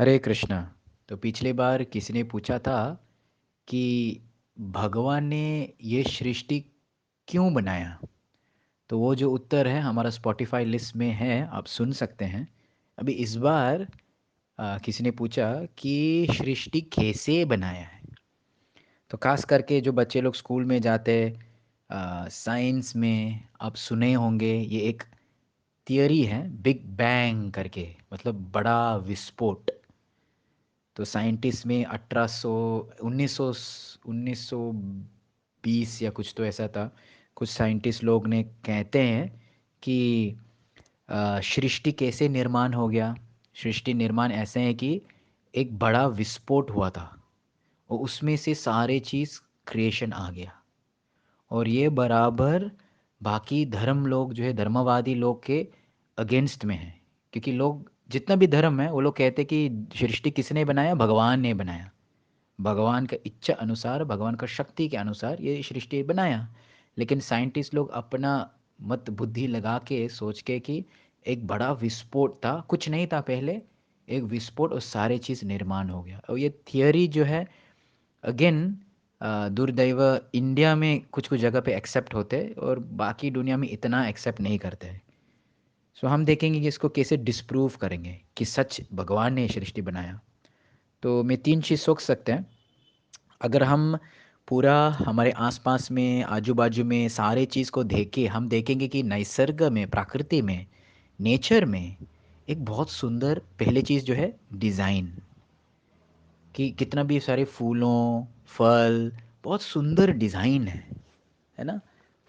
हरे कृष्णा। तो पिछली बार किसी ने पूछा था कि भगवान ने ये सृष्टि क्यों बनाया। तो वो जो उत्तर है हमारा स्पॉटिफाई लिस्ट में है, आप सुन सकते हैं। अभी इस बार किसी ने पूछा कि सृष्टि कैसे बनाया है। तो खास करके जो बच्चे लोग स्कूल में जाते, साइंस में आप सुने होंगे, ये एक थियरी है बिग बैंग करके, मतलब बड़ा विस्फोट। तो साइंटिस्ट में 1800 1900 1920 या कुछ तो ऐसा था। कुछ साइंटिस्ट लोग ने कहते हैं कि सृष्टि कैसे निर्माण हो गया। सृष्टि निर्माण ऐसे है कि एक बड़ा विस्फोट हुआ था और उसमें से सारे चीज़ क्रिएशन आ गया। और ये बराबर बाकी धर्म लोग जो है, धर्मवादी लोग के अगेंस्ट में है। क्योंकि लोग जितना भी धर्म है वो लोग कहते कि सृष्टि किसने बनाया, भगवान ने बनाया। भगवान का इच्छा अनुसार, भगवान का शक्ति के अनुसार ये सृष्टि बनाया। लेकिन साइंटिस्ट लोग अपना मत बुद्धि लगा के सोच के कि एक बड़ा विस्फोट था, कुछ नहीं था पहले, एक विस्फोट और सारे चीज़ निर्माण हो गया। और ये थियोरी जो है, अगेन, दुर्दैव इंडिया में कुछ कुछ जगह पे एक्सेप्ट होते हैं और बाकी दुनिया में इतना एक्सेप्ट नहीं करते हैं। सो हम देखेंगे कि इसको कैसे डिस्प्रूव करेंगे कि सच भगवान ने ये सृष्टि बनाया। तो मैं तीन चीज़ सोच सकते हैं। अगर हम पूरा हमारे आसपास में, आजू-बाजू में सारे चीज़ को देखें, हम देखेंगे कि निसर्ग में, प्रकृति में, नेचर में एक बहुत सुंदर पहली चीज़ जो है डिज़ाइन। कि कितना भी सारे फूलों, फल, बहुत सुंदर डिज़ाइन है ना?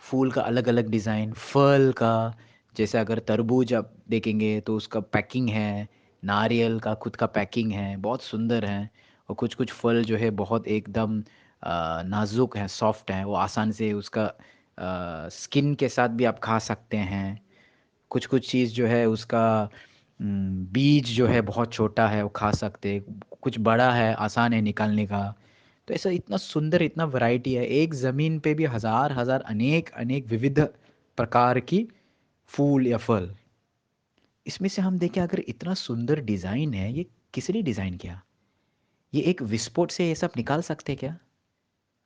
फूल का अलग-अलग डिज़ाइन, फल का, जैसे अगर तरबूज आप देखेंगे तो उसका पैकिंग है, नारियल का खुद का पैकिंग है, बहुत सुंदर है। और कुछ-कुछ फल जो है बहुत एकदम नाज़ुक है, सॉफ्ट है, वो आसान से उसका स्किन के साथ भी आप खा सकते हैं। कुछ-कुछ चीज़ जो है उसका बीज जो है बहुत छोटा है, वो खा सकते हैं। कुछ बड़ा है, आसान है निकालने का। तो ऐसा इतना सुंदर, इतना वैरायटी है। एक ज़मीन पे भी हज़ार-हज़ार, अनेक-अनेक विविध प्रकार की फूल या फल। इसमें से हम देखें, अगर इतना सुंदर डिज़ाइन है, ये किसने डिज़ाइन किया? ये एक विस्फोट से ये सब निकाल सकते हैं क्या?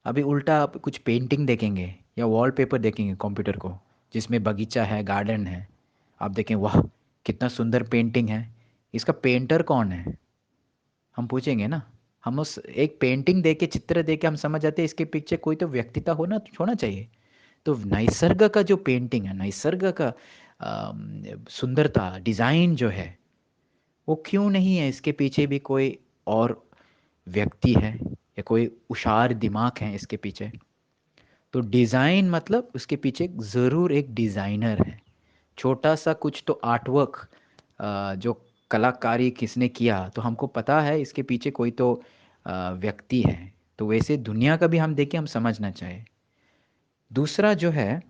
अभी उल्टा आप कुछ पेंटिंग देखेंगे या वॉलपेपर देखेंगे कंप्यूटर को, जिसमें बगीचा है, गार्डन है। आप देखें, वाह! कितना सुंदर पेंटिंग है। इसका पेंटर कौन है? हम पूछेंगे ना। हम उस एक पेंटिंग देख के, चित्र देख के हम समझ जाते हैं इसके पीछे कोई तो व्यक्तित्व होना चाहिए। तो निसर्ग का जो पेंटिंग है, निसर्ग का सुंदरता, डिज़ाइन जो है, वो क्यों नहीं है? इसके पीछे भी कोई और व्यक्ति है या कोई होशियार दिमाग है इसके पीछे। तो डिज़ाइन मतलब उसके पीछे ज़रूर एक डिज़ाइनर है। छोटा-सा कुछ तो आर्टवर्क, जो कलाकारी किसने किया, तो हमको पता है इसके पीछे कोई तो व्यक्ति है। तो वैसे दुनिया का भी हम देखें, हम समझना चाहिए। दूसरा जो है,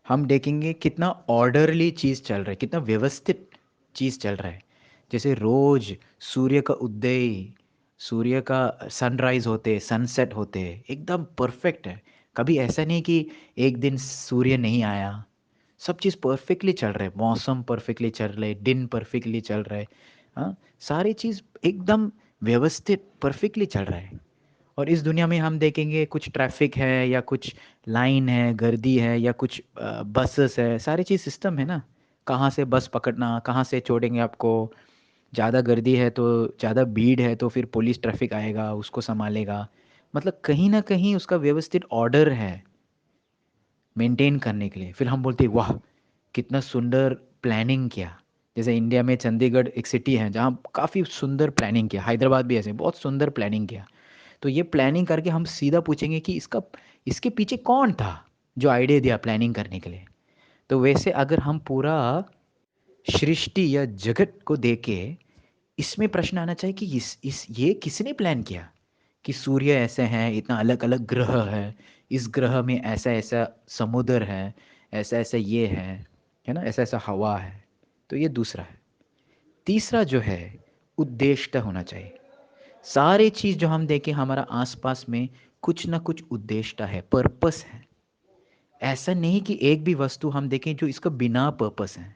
हम देखेंगे कितना ऑर्डरली चीज़ चल रहा है, कितना व्यवस्थित चीज़ चल रहा है। जैसे रोज़ सूर्य का उदय, सूर्य का सनराइज़ होते, सनसेट होते, एकदम परफेक्ट है। कभी ऐसा नहीं कि एक दिन सूर्य नहीं आया। सब चीज़ परफेक्टली चल रहा है, मौसम परफेक्टली चल रहा है, दिन परफेक्टली चल रहा है। हाँ, सारी चीज़ एकदम व्यवस्थित परफेक्टली चल रहा है। और इस दुनिया में हम देखेंगे कुछ ट्रैफिक है या कुछ लाइन है, गर्दी है या कुछ बसेस है, सारी चीज़ सिस्टम है ना। कहाँ से बस पकड़ना, कहाँ से छोड़ेंगे आपको। ज़्यादा गर्दी है तो, ज़्यादा भीड़ है तो फिर पुलिस ट्रैफिक आएगा, उसको सँभालेगा। मतलब कहीं न कहीं उसका व्यवस्थित ऑर्डर है मेंटेन करने के लिए। फिर हम बोलते हैं, वाह! कितना सुंदर प्लानिंग किया। जैसे इंडिया में चंडीगढ़ एक सिटी है जहाँ काफ़ी सुंदर प्लानिंग किया, हैदराबाद भी ऐसे बहुत सुंदर प्लानिंग किया। तो ये प्लानिंग करके हम सीधा पूछेंगे कि इसके पीछे कौन था जो आइडिया दिया प्लानिंग करने के लिए। तो वैसे अगर हम पूरा सृष्टि या जगत को देखें, इसमें प्रश्न आना चाहिए कि इस ये किसने प्लान किया कि सूर्य ऐसे हैं, इतना अलग अलग ग्रह है, इस ग्रह में ऐसा ऐसा समुद्र है, ऐसा ऐसा ये है ना, ऐसा ऐसा हवा है। तो ये दूसरा है। तीसरा जो है, उद्देश्य होना चाहिए। सारे चीज़ जो हम देखें हमारा आसपास में, कुछ ना कुछ उद्देश्य है, पर्पस है। ऐसा नहीं कि एक भी वस्तु हम देखें जो इसका बिना पर्पस है।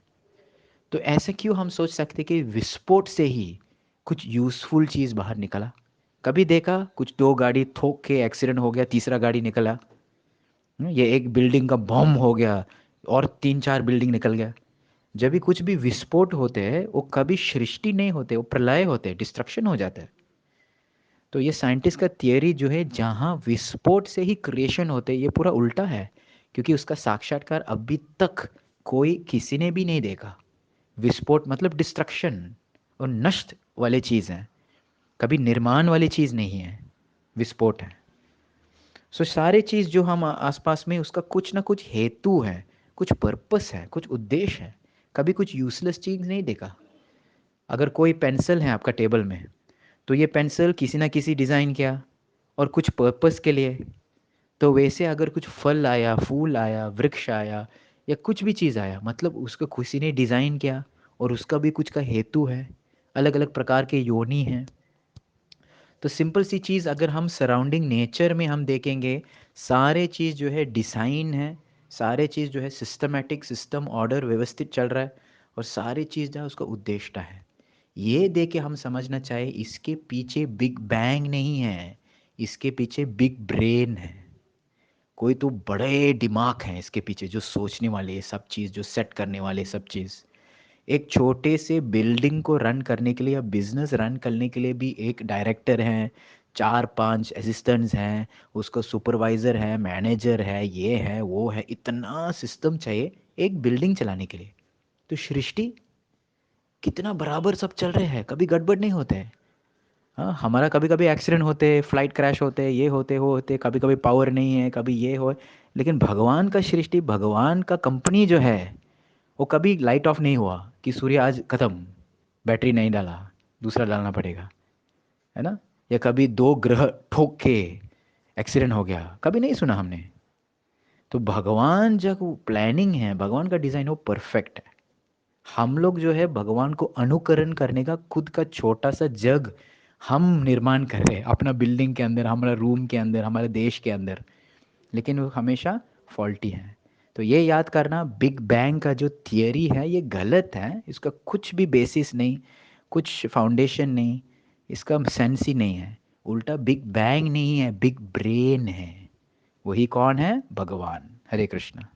तो ऐसा क्यों हम सोच सकते कि विस्फोट से ही कुछ यूज़फुल चीज़ बाहर निकला? कभी देखा कुछ 2 गाड़ी ठोक के एक्सीडेंट हो गया, तीसरा गाड़ी निकला? ये एक बिल्डिंग का बॉम्ब हो गया और 3-4 बिल्डिंग निकल गया। जब भी कुछ भी विस्फोट होते हैं, वो कभी सृष्टि नहीं होते, वो प्रलय होते हैं, डिस्ट्रक्शन हो जाता है। तो ये साइंटिस्ट का थियरी जो है, जहाँ विस्फोट से ही क्रिएशन होते हैं, ये पूरा उल्टा है, क्योंकि उसका साक्षात्कार अभी तक कोई किसी ने भी नहीं देखा। विस्फोट मतलब डिस्ट्रक्शन और नष्ट वाली चीज़ है, कभी निर्माण वाली चीज़ नहीं है, विस्फोट है। सो सारे चीज़ जो हम आसपास में, उसका कुछ ना कुछ हेतु है, कुछ पर्पस है, कुछ उद्देश्य है। कभी कुछ यूजलेस चीज़ नहीं देखा। अगर कोई पेंसिल है आपका टेबल में, तो ये पेंसिल किसी ना किसी डिज़ाइन किया और कुछ पर्पस के लिए। तो वैसे अगर कुछ फल आया, फूल आया, वृक्ष आया या कुछ भी चीज़ आया, मतलब उसको किसी ने डिज़ाइन किया और उसका भी कुछ का हेतु है। अलग अलग प्रकार के योनि हैं। तो सिंपल सी चीज़, अगर हम सराउंडिंग नेचर में हम देखेंगे, सारे चीज़ जो है डिज़ाइन है, सारे चीज़ जो है सिस्टमेटिक, सिस्टम ऑर्डर व्यवस्थित चल रहा है, और सारी चीज़ जो है उसका उद्देश्य है। ये देख के हम समझना चाहिए, इसके पीछे बिग बैंग नहीं है, इसके पीछे बिग ब्रेन है। कोई तो बड़े दिमाग हैं इसके पीछे, जो सोचने वाले ये सब चीज़, जो सेट करने वाले सब चीज़। एक छोटे से बिल्डिंग को रन करने के लिए या बिजनेस रन करने के लिए भी एक डायरेक्टर है, 4-5 असिस्टेंट्स हैं, उसका सुपरवाइज़र है, मैनेजर है, ये है, वो है, इतना सिस्टम चाहिए एक बिल्डिंग चलाने के लिए। तो सृष्टि कितना बराबर सब चल रहे हैं, कभी गड़बड़ नहीं होते हैं। हाँ, हमारा कभी कभी एक्सीडेंट होते, फ्लाइट क्रैश होते, ये होते, वो होते, कभी कभी पावर नहीं है, कभी ये हो। लेकिन भगवान का सृष्टि, भगवान का कंपनी जो है, वो कभी लाइट ऑफ नहीं हुआ कि सूर्य आज खत्म, बैटरी नहीं डाला, दूसरा डालना पड़ेगा, है ना? या कभी 2 ग्रह ठोक के एक्सीडेंट हो गया, कभी नहीं सुना हमने। तो भगवान जब प्लानिंग है, भगवान का डिज़ाइन, वो परफेक्ट है। हम लोग जो है भगवान को अनुकरण करने का खुद का छोटा सा जग हम निर्माण कर रहे हैं अपना बिल्डिंग के अंदर, हमारा रूम के अंदर, हमारे देश के अंदर, लेकिन वो हमेशा फॉल्टी है। तो ये याद करना, बिग बैंग का जो थियरी है ये गलत है, इसका कुछ भी बेसिस नहीं, कुछ फाउंडेशन नहीं, इसका सेंस ही नहीं है। उल्टा बिग बैंग नहीं है, बिग ब्रेन है। वही कौन है? भगवान। हरे कृष्णा।